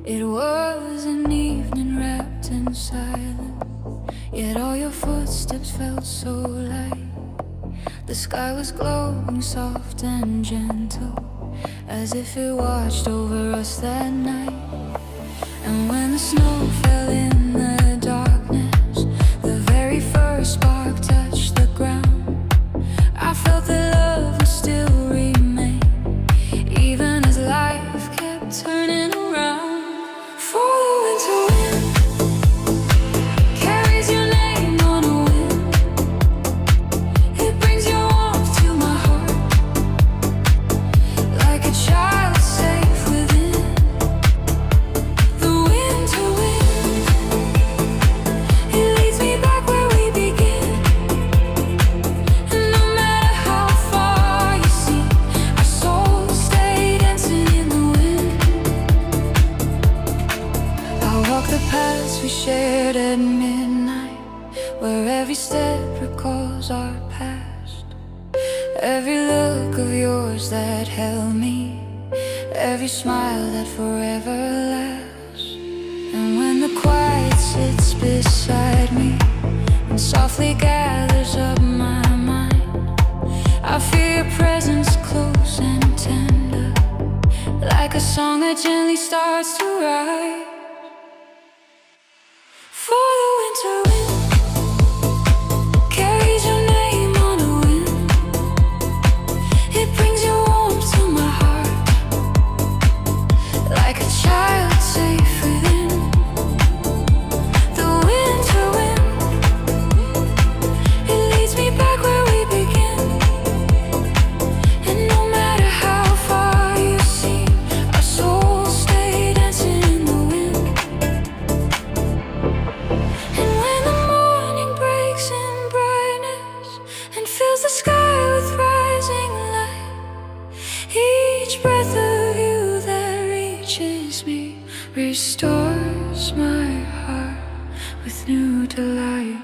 It was an evening wrapped in silence, yet all your footsteps felt so light. The sky was glowing soft and gentle, as if it watched over us that night. And when the snow fell in the darkness, the very first spark touched the ground. I felt that love would still remain, even as life kept turning around. For the winter wind carries your name on a wind. It brings your warmth to my heart, like a child safe within. The winter wind, it leads me back where we begin. And no matter how far you see, our souls stay dancing in the wind. I'll walk the paths we shared at midnight, where every step recalls our past. Every look of yours that held me, every smile that forever lasts. And when the quiet sits beside me and softly gathers up my mind, I feel your presence close and tender, like a song that gently starts to rise. For the winter wind carries your name on a wind. It brings your warmth to my heart, like a child safe within. The winter wind, it leads me back where we begin. And no matter how far you see, our souls stay dancing in the wind. And when the morning breaks in brightness and fills the sky with rising light, each breath of you that reaches me restores my heart with new delight.